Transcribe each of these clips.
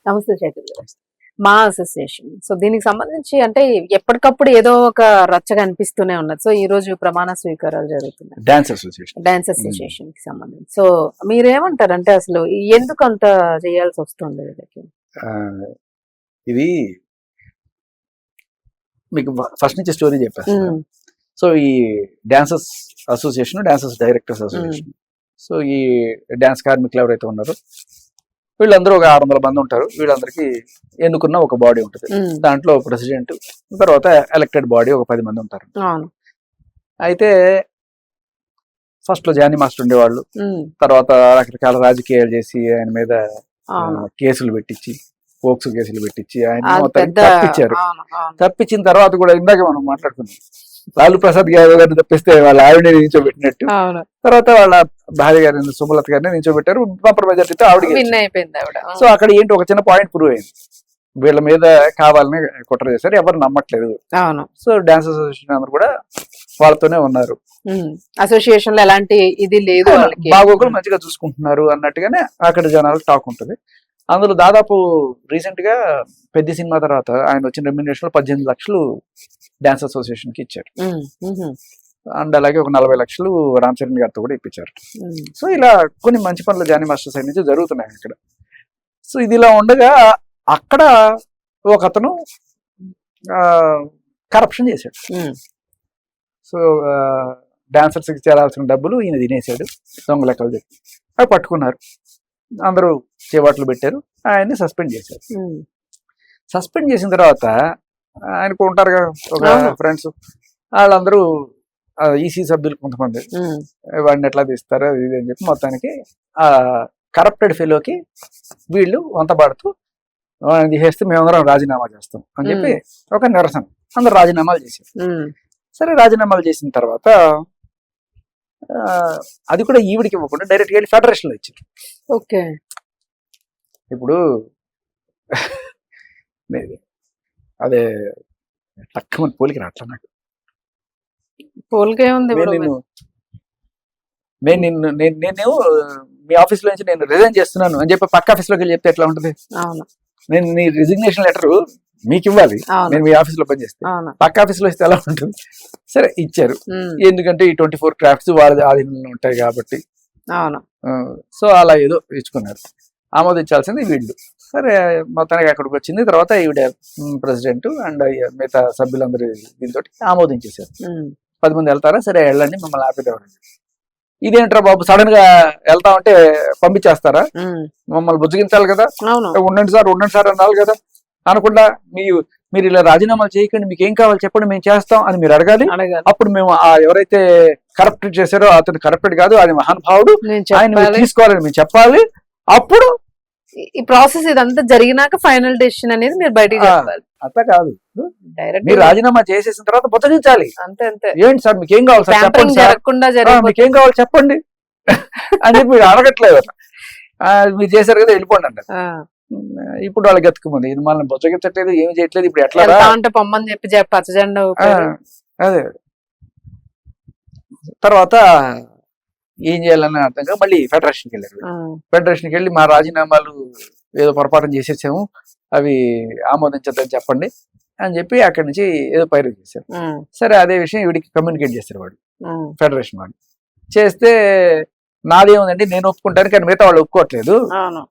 నమస్తే శేఖర్ గారు. మా అసోసియేషన్ సో దీనికి సంబంధించి అంటే ఎప్పటికప్పుడు ఏదో ఒక రచ్చగా అనిపిస్తూనే ఉన్నది. సో ఈ రోజు ప్రమాణ స్వీకారాలు జరుగుతున్నాయి డాన్స్ అసోసియేషన్ డాన్స్ అసోసియేషన్ కి సంబంధించి. సో మీరేమంటారు అంటే అసలు ఎందుకు అంత చేయాల్సి వస్తుంది వీళ్ళకి? ఇది మీకు ఫస్ట్ నుంచి స్టోరీ చెప్పేస్తాను. సో ఈ dancers association, dancers directors association, so ఈ డాన్స్ కార్మికులు ఎవరైతే ఉన్నారో వీళ్ళందరూ ఒక 600 మంది ఉంటారు. వీళ్ళందరికీ ఎన్నుకున్న ఒక బాడీ ఉంటుంది. దాంట్లో ప్రెసిడెంట్, తర్వాత ఎలక్టెడ్ బాడీ ఒక 10 మంది ఉంటారు. అయితే ఫస్ట్ లో జానీ మాస్టర్ ఉండేవాళ్ళు. తర్వాత రకరకాల రాజకీయాలు చేసి ఆయన మీద కేసులు పెట్టించి, పోక్సు కేసులు పెట్టించి ఆయన మొత్తానికి తప్పించారు. తప్పించిన తర్వాత కూడా ఇందాక మనం మాట్లాడుకున్నాం, లాలూ ప్రసాద్ గారిని తప్పిస్తే వాళ్ళ ఆవిడని నిల్చోబెట్టినట్టు, తర్వాత వాళ్ళ భార్య గారిని సుమలత గారిని నిల్చోబెట్టారు. బంపర్ మెజారిటీతో ఆవిడ. సో అక్కడ ఏంటి ఒక చిన్న పాయింట్ ప్రూవ్ అయింది, వీళ్ళ మీద కావాలని కుట్ర చేశారు, ఎవరు నమ్మట్లేదు. సో డాన్స్ అసోసియేషన్ అందరూ కూడా వాళ్ళతోనే ఉన్నారు. అసోసియేషన్ లో ఎలాంటి ఇది లేదు, బాగోగులు మంచిగా చూసుకుంటున్నారు అన్నట్టుగానే అక్కడ జనాలు టాక్ ఉంటుంది. అందులో దాదాపు రీసెంట్ గా పెద్ద సినిమా తర్వాత ఆయన వచ్చిన రెమ్యునరేషన్ 18 లక్షలు డాన్స్ అసోసియేషన్ కి ఇచ్చారు. అండ్ అలాగే ఒక 40 లక్షలు రామ్ చరణ్ గారితో కూడా ఇప్పించారు. సో ఇలా కొన్ని మంచి పనులు జానీ మాస్టర్ సైడ్ నుంచి జరుగుతున్నాయి అక్కడ. సో ఇది ఇలా ఉండగా అక్కడ ఒక అతను కరప్షన్ చేశాడు. సో డాన్సర్స్ కి చేరాల్సిన డబ్బులు ఈయన తినేసాడు, దొంగ లెక్కలు చెప్పి. అవి పట్టుకున్నారు, అందరూ చేబాట్లు పెట్టారు, ఆయన్ని సస్పెండ్ చేశారు. సస్పెండ్ చేసిన తర్వాత ఆయనకు ఉంటారు కదా ఒక ఫ్రెండ్స్, వాళ్ళందరూ ఈసీ సభ్యులు కొంతమంది వాడిని ఎట్లా తీస్తారు అది ఇది అని చెప్పి మొత్తానికి ఆ కరప్టెడ్ ఫెలోకి వీళ్ళు వంతపడుతూ వాడిని తీసేస్తే మేమందరం రాజీనామా చేస్తాం అని చెప్పి ఒక నిరసన, అందరూ రాజీనామాలు చేశారు. సరే రాజీనామాలు చేసిన తర్వాత అది కూడా ఈవిడికి ఇవ్వకుండా డైరెక్ట్ గా వెళ్ళి ఫెడరేషన్ లో ఇచ్చారు. ఓకే, ఇప్పుడు అదే తక్కువ పోలికి రావట్లా నాకు. పోలికే ఉంది. నేను మీ ఆఫీస్ లో నుంచి నేను రిజైన్ చేస్తున్నాను అని చెప్పి పక్క ఆఫీస్ లోకి వెళ్ళి చెప్తే ఎట్లా ఉంటుంది? నేను నీ రిజిగ్నేషన్ లెటర్ మీకు ఇవ్వాలి, నేను మీ ఆఫీస్ లో పనిచేస్తే. పక్క ఆఫీస్ లో ఇస్తే ఎలా ఉంటుంది? సరే ఇచ్చారు, ఎందుకంటే ఈ 24 క్రాఫ్ట్స్ వాళ్ళ ఆధీనంలో ఉంటాయి కాబట్టి. సో అలా ఏదో ఇచ్చుకున్నారు, ఆమోదించాల్సింది వీళ్ళు. సరే మొత్తానికి అక్కడికి వచ్చింది. తర్వాత ఈవిడ ప్రెసిడెంట్ అండ్ మిగతా సభ్యులందరూ దీంతో ఆమోదించేశారు. 10 మంది వెళ్తారా, సరే వెళ్ళండి, మమ్మల్ని ఆపేదేవారండి. ఇదేంట్రా బాబు సడన్ గా వెళ్తామంటే పంపించేస్తారా, మమ్మల్ని బుజ్జగించాలి కదా, ఉండండి సార్ అన్నారు కదా అనకుండా మీరు ఇలా రాజీనామాలు చేయకండి, మీకు ఏం కావాలి చెప్పండి మేము చేస్తాం అని మీరు అడగాలి. అప్పుడు మేము ఎవరైతే కరప్టెడ్ చేశారో అతను కరప్టెడ్ కాదు, అది మహానుభావుడు, ఆయన తీసుకోవాలని మేము చెప్పాలి. అప్పుడు ఈ ప్రాసెస్ ఇదంతా జరిగినాక ఫైనల్ డెసిషన్ అనేది మీరు బయటికి చెప్పాలి. అట్లా కాదు, మీరు రాజీనామా చేసేసిన తర్వాత బుజ్జగించాలి. అంతే. ఏంటి సార్ మీకేం కావాలి సార్ చెప్పండి, మీకేం కావాలి చెప్పండి అని చెప్పి మీరు అడగట్లేదు. మీరు చేశారు కదా వెళ్ళిపోండి అంటారు. ఇప్పుడు వాళ్ళకి ఎత్తుకుమంది ఇది మనల్ని బొచ్చగించట్లేదు, ఏమి చేయట్లేదు, ఇప్పుడు ఎట్లా అంటే పొమ్మని చెప్పి పచ్చజెండా. అదే తర్వాత ఏం చేయాలని అర్థం కాదు, మళ్ళీ ఫెడరేషన్కి వెళ్ళారు. ఫెడరేషన్కి వెళ్ళి మా రాజీనామాలు ఏదో పొరపాటు చేసేసాము, అవి ఆమోదించద్దని చెప్పండి అని చెప్పి అక్కడి నుంచి ఏదో పైరు చేశారు. సరే అదే విషయం వీడికి కమ్యూనికేట్ చేశారు వాడు, ఫెడరేషన్ వాడు. చేస్తే నాదేముందండి నేను ఒప్పుకుంటాను, కానీ మిగతా వాళ్ళు ఒప్పుకోవట్లేదు,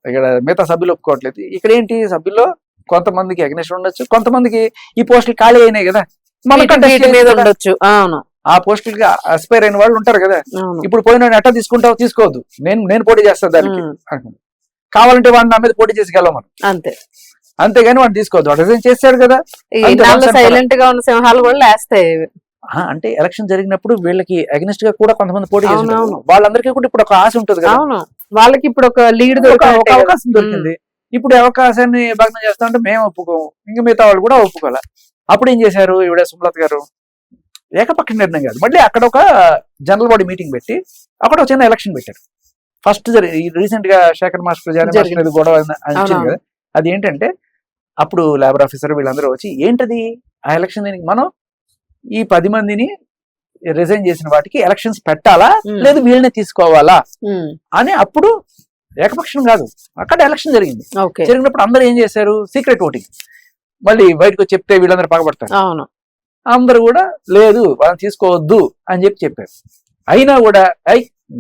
ఇక్కడ మిగతా సభ్యులు ఒప్పుకోవట్లేదు. ఇక్కడ ఏంటి సభ్యుల్లో కొంతమందికి అగ్నిస్ట్ ఉండొచ్చు, కొంతమందికి ఈ పోస్టులు ఖాళీ అయినాయి కదా, ఉండొచ్చు. ఆ పోస్టులకి అస్పైర్ అయిన వాళ్ళు ఉంటారు కదా, ఇప్పుడు పోయిన ఎట్టా తీసుకుంటావు, తీసుకోవద్దు, నేను పోటీ చేస్తాను దానికి అనుకుంటా. కావాలంటే వాడిని నా మీద పోటీ చేసి గెలవం అంతే, అంతేగాని వాడిని తీసుకోవద్దు. వాడు రిజైన్ చేశాడు కదా, సైలెంట్ గా ఉన్న సింహాలు కూడా లేస్తాయి. అంటే ఎలక్షన్ జరిగినప్పుడు వీళ్ళకి అగెనిస్ట్ గా కూడా కొంతమంది పోటీ చేస్తున్నారు, వాళ్ళందరికీ కూడా ఇప్పుడు ఒక ఆశ ఉంటుంది కదా, వాళ్ళకి ఇప్పుడు ఒక లీడ్ ఒక అవకాశం దొరికింది. ఇప్పుడు అవకాశాన్ని భగ్నం చేస్తా ఉంటే మేము ఒప్పుకోము, ఇంకా మిగతా వాళ్ళు కూడా ఒప్పుకోవాలి. అప్పుడు ఏం చేశారు ఈవిడ సుమలత గారు, ఏకపక్ష నిర్ణయం కాదు, మళ్ళీ అక్కడ ఒక జనరల్ బాడీ మీటింగ్ పెట్టి అక్కడ ఒక చిన్న ఎలక్షన్ పెట్టారు. ఫస్ట్ రీసెంట్ గా శేఖర్ మాస్టర్ జానీ గొడవ వచ్చింది కదా, అది ఏంటంటే అప్పుడు లేబర్ ఆఫీసర్ వీళ్ళందరూ వచ్చి ఏంటది ఆ ఎలక్షన్, దీనికి మనం ఈ 10 మందిని రిజైన్ చేసిన వాటికి ఎలక్షన్స్ పెట్టాలా లేదు వీళ్ళనే తీసుకోవాలా అని అప్పుడు ఏకపక్షం కాదు, అక్కడ ఎలక్షన్ జరిగింది. ఓకే. జరిగినప్పుడు అందరూ ఏం చేశారు, సీక్రెట్ ఓటింగ్. మళ్ళీ బయటకు వచ్చి చెప్తే వీళ్ళందరూ పగబడతారు. అవును. అందరూ కూడా లేదు వాళ్ళని తీసుకోవద్దు అని చెప్పారు. అయినా కూడా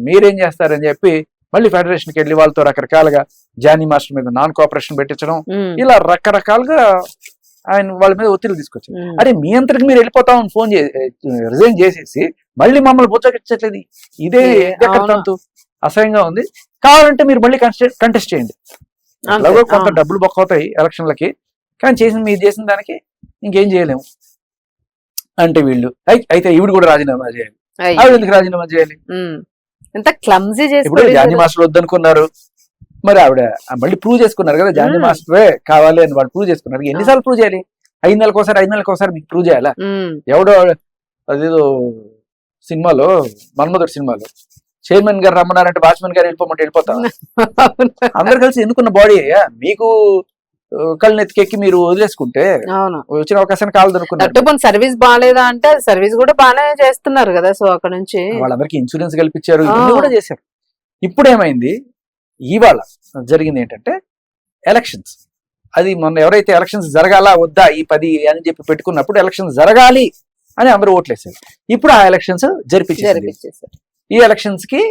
మీరేం చేస్తారని చెప్పి మళ్ళీ ఫెడరేషన్కి వెళ్ళి వాళ్ళతో రకరకాలుగా జానీ మాస్టర్ మీద నాన్ కోఆపరేషన్ పెట్టించడం, ఇలా రకరకాలుగా ఆయన వాళ్ళ మీద ఒత్తిడి తీసుకొచ్చారు. అరే మీ అంతటికి మీరు వెళ్ళిపోతామని ఫోన్ రిజైన్ చేసేసి మళ్ళీ మమ్మల్ని బుచ్చగించట్లేదు, ఇదే తంతు, అసహ్యంగా ఉంది. కావాలంటే మీరు మళ్ళీ కంటెస్ట్ చేయండి, అలాగే కొంత డబ్బులు బొక్క అవుతాయి ఎలక్షన్లకి, కానీ మీరు చేసిన దానికి ఇంకేం చేయలేము అంటే వీళ్ళు అయితే ఈవిడ కూడా రాజీనామా చేయాలి. ఆవిడ ఎందుకు రాజీనామా చేయాలి? ఎంత క్లమ్జీ చేసి ఇప్పుడు జానీ మాస్టర్ వద్దనుకున్నారు, మరి ఆవిడ మళ్ళీ ప్రూవ్ చేసుకున్నారు కదా జానీ మాస్టరే కావాలి అని వాళ్ళు ప్రూవ్ చేసుకున్నారు. ఎన్నిసార్లు ప్రూవ్ చేయాలి? 5 నెలలకోసారి మీకు ప్రూవ్ చేయాలా? ఎవడో అదేదో సినిమాలో మన్మధుడు సినిమాలో చైర్మన్ గారు రమ్మన్నారంటే వాచ్మెన్ గారు వెళ్ళిపోమంటే వెళ్ళిపోతాం. అందరు కలిసి ఎన్నుకున్న బాడీ మీకు కళ్ళు నెత్తికెక్కి మీరు వదిలేసుకుంటే వచ్చిన అవకాశాన్ని కాలు దొరుకుతున్నారు. సర్వీస్ బాగాలేదా అంటే సర్వీస్ కూడా బాగానే చేస్తున్నారు కదా. సో అక్కడ నుంచి వాళ్ళందరికీ ఇన్సూరెన్స్ కల్పించారు, ఇవన్నీ కూడా చేశారు. ఇప్పుడు ఏమైంది, ఇవాళ జరిగింది ఏంటంటే ఎలక్షన్స్. అది మొన్న ఎవరైతే ఎలక్షన్స్ జరగాలా వద్దా ఈ 10 అని చెప్పి పెట్టుకున్నప్పుడు ఎలక్షన్స్ జరగాలి అని అందరూ ఓట్లేసారు. ఇప్పుడు ఆ ఎలక్షన్స్ జరిపించేసారు. ఈ ఎలక్షన్స్ కి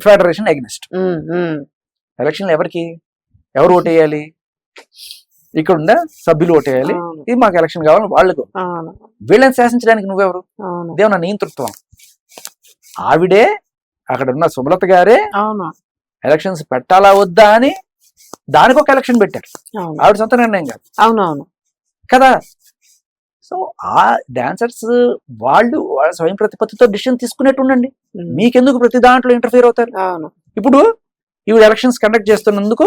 ఫెడరేషన్ అగెనిస్ట్. ఎలక్షన్ ఎవరు ఓటు వేయాలి? ఇక్కడ ఉన్న సభ్యులు ఓటు వేయాలి. ఇది మాకు ఎలక్షన్ కావాలి వాళ్ళకు. వీళ్ళని శాసించడానికి నువ్వెవరు? ఇదేమన్నా నియంతృత్వం? ఆవిడే అక్కడ ఉన్న సుమలత గారే ఎలక్షన్స్ పెట్టాలా వద్దా అని దానికి ఒక ఎలక్షన్ పెట్టారు. ఆవిడ సొంత నిర్ణయం కాదు. అవునవును కదా. సో ఆ డాన్సర్స్ వాళ్ళ స్వయం ప్రతిపత్తితో డిసిషన్ తీసుకునేట్టు ఉండండి. మీకెందుకు ప్రతి దాంట్లో ఇంటర్ఫియర్ అవుతారు? ఇప్పుడు ఈవిడ ఎలక్షన్స్ కండక్ట్ చేస్తున్నందుకు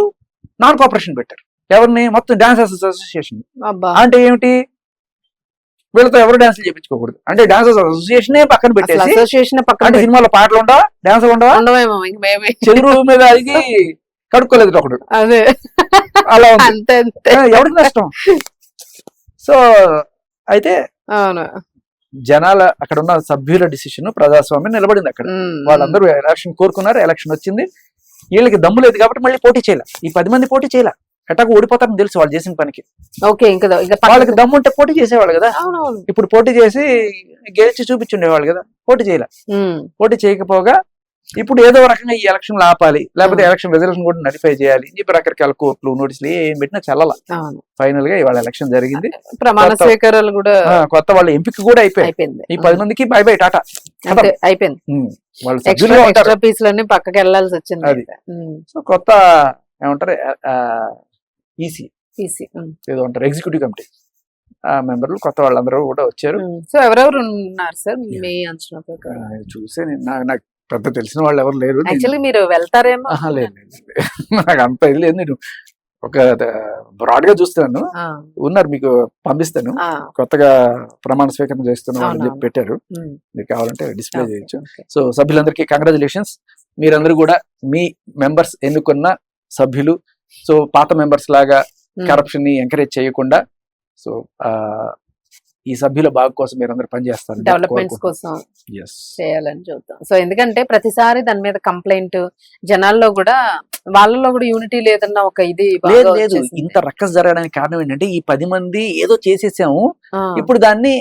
నాన్ కోఆపరేషన్ పెట్టారు. ఎవరిని? మొత్తం డాన్సర్స్ అసోసియేషన్. అంటే ఏమిటి, వీళ్ళతో ఎవరు డాన్సులు చేయించుకోకూడదు అంటే డాన్సర్స్ అసోసియేషన్ పక్కన పెట్టేసి, అంటే సినిమాలో పాటలు ఉండవా, డాన్సులు ఉండవా, చంద్రుడి మీద అడిగి కడుక్కోలేదు ఒకడు, అదే అలా ఎవరికి నష్టం? సో అయితే జనాల అక్కడ ఉన్న సభ్యుల డిసిషన్ ప్రజాస్వామ్యం నిలబడింది. అక్కడ వాళ్ళందరూ ఎలక్షన్ కోరుకున్నారు, ఎలక్షన్ వచ్చింది. వీళ్ళకి దమ్ము లేదు కాబట్టి మళ్ళీ పోటీ చేయాలి. ఈ 10 మంది పోటీ చేయాలి, ఎటాకు ఓడిపోతారని తెలుసు వాళ్ళు చేసిన పనికి. వాళ్ళకి దమ్ము ఉంటే పోటీ చేసేవాళ్ళు కదా. ఇప్పుడు పోటీ చేసి గెలిచి చూపించుండేవాళ్ళు కదా, పోటీ చేయాలి. పోటీ చేయకపోగా ఇప్పుడు ఏదో రకంగా ఈ ఎలక్షన్ ఆపాలి, లేకపోతే ఎలక్షన్ రిజల్యూషన్ కూడా నడిఫై చేయాలి అని చెప్పి రకరకాల కోర్టులు నోటీసులు ఏం పెట్టినా చల్లలా. ఫైనల్ గా ఇవాళ ఎలక్షన్ జరిగింది, ప్రమాణ స్వీకారాలు కూడా కొత్త వాళ్ళ ఎంపిక కూడా అయిపోయింది. ఈ 10 మందికి బై బై టాటా అయిపోయింది. వాళ్ళు పక్కకి వెళ్ళాల్సి వచ్చింది. అది సో కొత్త ఏమంటారు ఈసీ ఏదో అంటారు ఎగ్జిక్యూటివ్ కమిటీ మెంబర్లు కొత్త వాళ్ళందరూ కూడా వచ్చారు. సో ఎవరెవరు ఉన్నారు సార్ మీ అంచనా ప్రకారం? చూసే నాకు పెద్ద తెలిసిన వాళ్ళు ఎవరు లేరు. యాక్చువల్లీ మీరు వెళ్తారేమో? లేదు, నాకు అంత ఇది లేదు. నేను ఒక బ్రాడ్ గా చూస్తున్నాను. ఉన్నారు, మీకు పంపిస్తాను. కొత్తగా ప్రమాణ స్వీకారం చేస్తున్న వాళ్ళు చెప్పి పెట్టారు, మీకు కావాలంటే డిస్ప్లే చేయొచ్చు. సో సభ్యులందరికీ కంగ్రాచులేషన్స్. మీరందరూ కూడా మీ మెంబర్స్ ఎన్నుకున్న సభ్యులు. సో పాత మెంబర్స్ లాగా కరప్షన్ ని ఎంకరేజ్ చేయకుండా సో ఈ సభ్యుల బాగు కోసం మీరందరూ పనిచేస్తారు, డెవలప్మెంట్స్ కోసం చేయాలని చూద్దాం. సో ఎందుకంటే ప్రతిసారి దాని మీద కంప్లైంట్ జనాల్లో కూడా, వాళ్ళలో కూడా యూనిటీ లేదన్న ఒక ఇది లేదు. ఇంత రక్కస్ జరగడానికి కారణం ఏంటంటే ఈ 10 మంది ఏదో చేసేసాము, ఇప్పుడు దాన్ని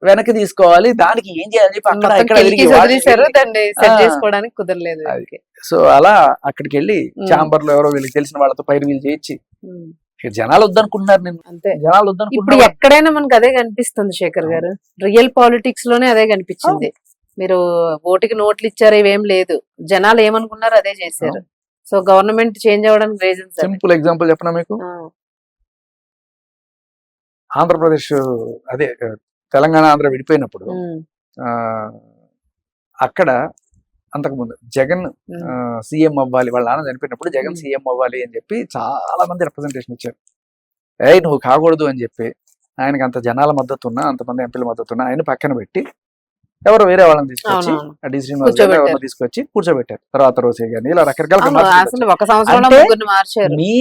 వెనక్కి తీసుకోవాలి, దానికి ఏం చేయాలి దాన్ని సెట్ చేసుకోవడానికి కుదరలేదు. సో అలా అక్కడికి వెళ్ళి ఛాంబర్ లో ఎవరో వీళ్ళకి తెలిసిన వాళ్ళతో పైరు వీళ్ళు చేయించి జనాలు వద్దనుకుంటున్నారు. నేను అంతే, జనాలు వద్దనుకుంటున్నారు. ఇప్పుడు ఎక్కడైనా మనకు అదే కనిపిస్తుంది శేఖర్ గారు, రియల్ పాలిటిక్స్ లోనే అదే కనిపించింది. మీరు ఓటుకి నోట్లు ఇచ్చారు, ఇవేం లేదు, జనాలు ఏమనుకున్నారు అదే చేశారు. సో గవర్నమెంట్ చేంజ్ అవ్వడానికి రీజన్ సింపుల్ ఎగ్జాంపుల్ చెప్పనా మీకు. ఆంధ్రప్రదేశ్ అదే తెలంగాణ ఆంధ్ర విడిపోయినప్పుడు అక్కడ అంతకుముందు జగన్ సీఎం అవ్వాలి, వాళ్ళ నాన్న చనిపోయినప్పుడు జగన్ సీఎం అవ్వాలి అని చెప్పి చాలా మంది రిప్రజెంటేషన్ ఇచ్చారు. నువ్వు కాకూడదు అని చెప్పి ఆయనకి అంత జనాల మద్దతు ఉన్నా, అంతమంది ఎంపీల మద్దతు ఉన్నా, ఆయన పక్కన పెట్టి ఎవరో వేరే వాళ్ళని తీసుకొచ్చి డి శ్రీనివాస్ తీసుకొచ్చి కూర్చోబెట్టారు. తర్వాత రోజే గానీ ఇలా రకరకాల మీ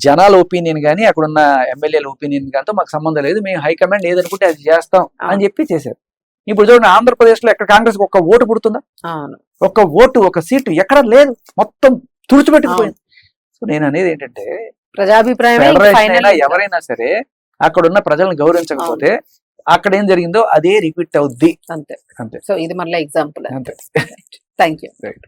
జనాల ఒపీనియన్ గానీ అక్కడున్న ఎమ్మెల్యేల ఒపీనియన్ గానీ మాకు సంబంధం లేదు, మేము హైకమాండ్ ఏదనుకుంటే అది చేస్తాం అని చెప్పి చేశారు. ఇప్పుడు చూడండి, ఆంధ్రప్రదేశ్ లో ఎక్కడ కాంగ్రెస్ ఒక్క ఓటు పుడుతుందా? ఒక్క ఓటు, ఒక సీటు ఎక్కడ లేదు. మొత్తం తుడిచిపెట్టుకుపోయింది. సో నేను అనేది ఏంటంటే ప్రజాభిప్రాయం ఫెడరేషన్ అయినా ఎవరైనా సరే అక్కడ ఉన్న ప్రజలను గౌరవించకపోతే అక్కడ ఏం జరిగిందో అదే రిపీట్ అవుద్ది. అంతే అంతే. సో ఇది మళ్ళీ ఎగ్జాంపుల్. అంతే. Thank you. రైట్.